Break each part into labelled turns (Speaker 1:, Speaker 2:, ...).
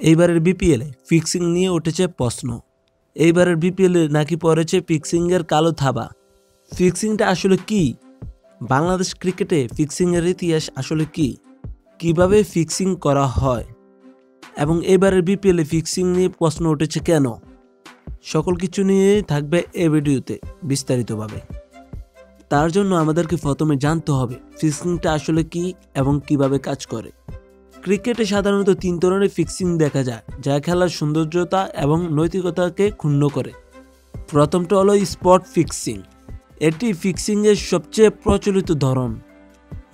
Speaker 1: এইবারের বিপিএলে ফিক্সিং নিয়ে উঠেছে প্রশ্ন। এইবারের বিপিএলে নাকি পড়েছে ফিক্সিংয়ের কালো থাবা। ফিক্সিংটা আসলে কি? বাংলাদেশ ক্রিকেটে ফিক্সিংয়ের ইতিহাস আসলে কি? কিভাবে ফিক্সিং করা হয় এবং এবারের বিপিএলে ফিক্সিং নিয়ে প্রশ্ন উঠেছে কেন? সকল কিছু নিয়েই থাকবে এই ভিডিওতে বিস্তারিতভাবে। তার জন্য আমাদেরকে প্রথমে জানতে হবে ফিক্সিংটা আসলে কি এবং কিভাবে কাজ করে। ক্রিকেটে সাধারণত 3 ধরনের ফিক্সিং দেখা যায়, যা খেলার সৌন্দর্যতা এবং নৈতিকতাকে ক্ষুণ্ণ করে। প্রথমটা হলো স্পট ফিক্সিং। এটি ফিক্সিংয়ের সবচেয়ে প্রচলিত ধরন।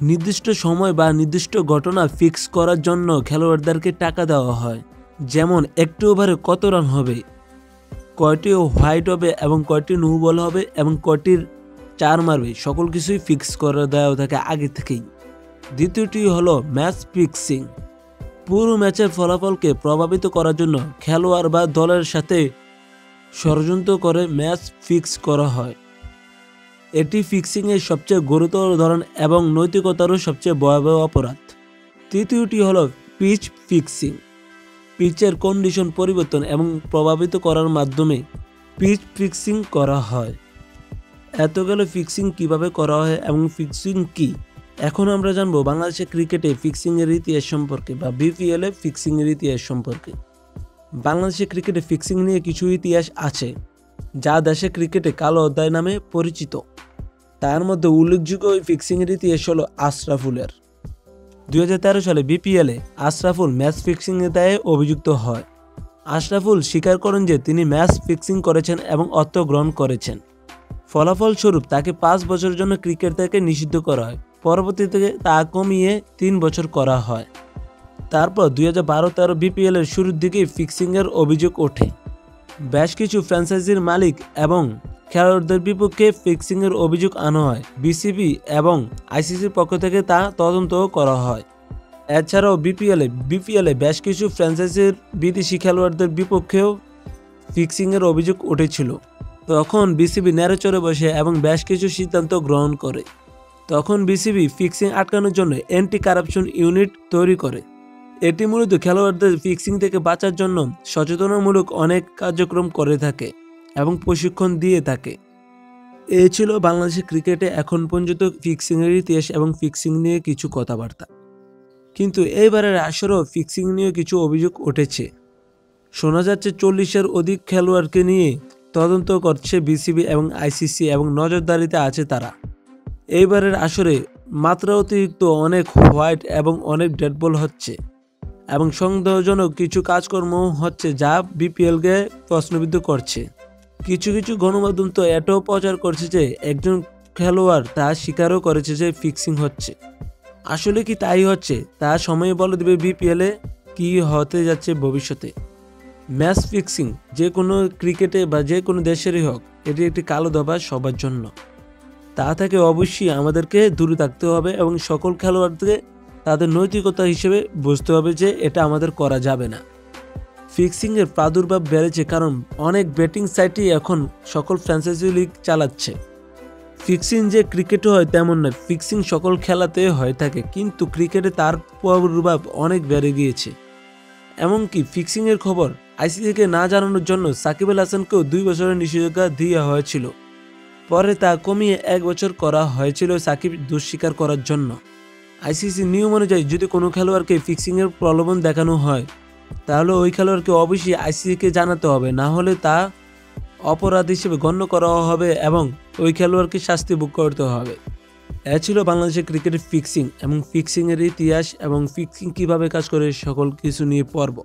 Speaker 1: নির্দিষ্ট সময় বা নির্দিষ্ট ঘটনা ফিক্স করার জন্য খেলোয়াড়দেরকে টাকা দেওয়া হয়। যেমন একটি ওভারে কত রান হবে, কয়টি হোয়াইট হবে এবং কয়টি নো বল হবে এবং কয়টির 4 মারবে, সকল কিছুই ফিক্স করে দেওয়া থাকে আগে থেকেই। দ্বিতীয়টি হলো ম্যাচ ফিক্সিং। পুরো ম্যাচের ফলাফলকে প্রভাবিত করার জন্য খেলোয়াড় বা দলের সাথে ষড়যন্ত্র করে ম্যাচ ফিক্স করা হয়। এটি ফিক্সিংয়ের সবচেয়ে গুরুতর ধরন এবং নৈতিকতারও সবচেয়ে ভয়াবহ অপরাধ। তৃতীয়টি হলো পিচ ফিক্সিং। পিচের কন্ডিশন পরিবর্তন এবং প্রভাবিত করার মাধ্যমে পিচ ফিক্সিং করা হয়। এত গেল ফিক্সিং কিভাবে করা হয় এবং ফিক্সিং কি। এখন আমরা জানবো বাংলাদেশের ক্রিকেটে ফিক্সিংয়ের ইতিহাস সম্পর্কে বা বিপিএলে ফিক্সিংয়ের ইতিহাস সম্পর্কে। বাংলাদেশের ক্রিকেটে ফিক্সিং নিয়ে কিছু ইতিহাস আছে, যা দেশে ক্রিকেটে কালো অধ্যায় নামে পরিচিত। তার মধ্যে উল্লেখযোগ্য ওই ফিক্সিংয়ের ইতিহাস হলো আশরাফুলের। 2013 সালে বিপিএলে আশরাফুল ম্যাচ ফিক্সিংয়ের দায়ে অভিযুক্ত হয়। আশরাফুল স্বীকার করেন যে তিনি ম্যাচ ফিক্সিং করেছেন এবং অর্থ গ্রহণ করেছেন। ফলাফলস্বরূপ তাকে 5 বছরের জন্য ক্রিকেট থেকে নিষিদ্ধ করা হয়। পরবর্তীতে তা কমিয়ে 3 বছর করা হয়। তারপর 2012-13 বিপিএলের শুরুর দিকে ফিক্সিংয়ের অভিযোগ ওঠে। বেশ কিছু ফ্র্যাঞ্চাইজির মালিক এবং খেলোয়াড়দের বিপক্ষে ফিক্সিংয়ের অভিযোগ আনা হয়। বিসিবি এবং আইসিসির পক্ষ থেকে তা তদন্ত করা হয়। এছাড়াও বিপিএলে বেশ কিছু ফ্র্যাঞ্চাইজির বিদেশি খেলোয়াড়দের বিপক্ষেও ফিক্সিংয়ের অভিযোগ উঠেছিল। তখন বিসিবি নেড়েচড়ে বসে এবং বেশ কিছু সিদ্ধান্ত গ্রহণ করে। তখন বিসিবি ফিক্সিং আটকানোর জন্য অ্যান্টি কারাপশন ইউনিট তৈরি করে। এটি মূলত খেলোয়াড়দের ফিক্সিং থেকে বাঁচার জন্য সচেতনামূলক অনেক কার্যক্রম করে থাকে এবং প্রশিক্ষণ দিয়ে থাকে। এই ছিল বাংলাদেশের ক্রিকেটে এখন পর্যন্ত ফিক্সিংয়ের ইতিহাস এবং ফিক্সিং নিয়ে কিছু কথাবার্তা। কিন্তু এইবারের আসরেও ফিক্সিং নিয়ে কিছু অভিযোগ উঠেছে। শোনা যাচ্ছে 40-এর অধিক খেলোয়াড়কে নিয়ে তদন্ত করছে বিসিবি এবং আইসিসি এবং নজরদারিতে আছে তারা। এইবারের আসরে মাত্রা অতিরিক্ত অনেক হোয়াইট এবং অনেক ডেড বল হচ্ছে এবং সন্দেহজনক কিছু কাজকর্ম হচ্ছে, যা বিপিএলকে প্রশ্নবিদ্ধ করছে। কিছু কিছু গণমাধ্যম তো এটাও প্রচার করছে যে একজন খেলোয়াড় তা স্বীকারও করেছে যে ফিক্সিং হচ্ছে। আসলে কি তাই হচ্ছে, তা সময় বলে দেবে বিপিএলে কি হতে যাচ্ছে ভবিষ্যতে। ম্যাচ ফিক্সিং যে কোনো ক্রিকেটে বা যে কোনো দেশেরই হোক, এটি একটি কালো ধবা সবার জন্য। তা থেকে অবশ্যই আমাদেরকে দূরে থাকতে হবে এবং সকল খেলোয়াড়দের তাদের নৈতিকতা হিসেবে বুঝতে হবে যে এটা আমাদের করা যাবে না। ফিক্সিংয়ের প্রাদুর্ভাব বেড়েছে কারণ অনেক বেটিং সাইটই এখন সকল ফ্র্যাঞ্চাইজি লিগ চালাচ্ছে। ফিক্সিং যে ক্রিকেটে হয় তেমন নয়, ফিক্সিং সকল খেলাতে হয়ে থাকে, কিন্তু ক্রিকেটে তার প্রাদুর্ভাব অনেক বেড়ে গিয়েছে। এমনকি ফিক্সিংয়ের খবর আইসিসিকে না জানানোর জন্য সাকিব আল হাসানকেও 2 বছরের নিষেধাজ্ঞা দেওয়া হয়েছিল। পরে তা কমিয়ে 1 বছর করা হয়েছিল সাকিব দোষ স্বীকার করার জন্য। আইসিসি নিয়ম অনুযায়ী যদি কোনো খেলোয়াড়কে ফিক্সিংয়ের প্রলোভন দেখানো হয়, তাহলে ওই খেলোয়াড়কে অবশ্যই আইসিসিকে জানাতে হবে, না হলে তা অপরাধ হিসেবে গণ্য করা হবে এবং ওই খেলোয়াড়কে শাস্তি ভোগ করতে হবে। এ ছিল বাংলাদেশের ক্রিকেটের ফিক্সিং এবং ফিক্সিংয়ের ইতিহাস এবং ফিক্সিং কিভাবে কাজ করে সকল কিছু নিয়ে পর্ব।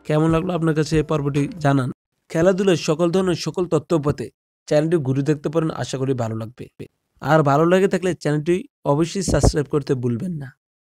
Speaker 1: কেমন লাগলো আপনার কাছে এই পর্বটি জানান। খেলাধুলার সকল ধরনের সকল তথ্য পেতে চ্যানেলটি ঘুরে দেখতে পারেন, আশা করি ভালো লাগবে। আর ভালো লাগে থাকলে চ্যানেলটি অবশ্যই সাবস্ক্রাইব করতে ভুলবেন না।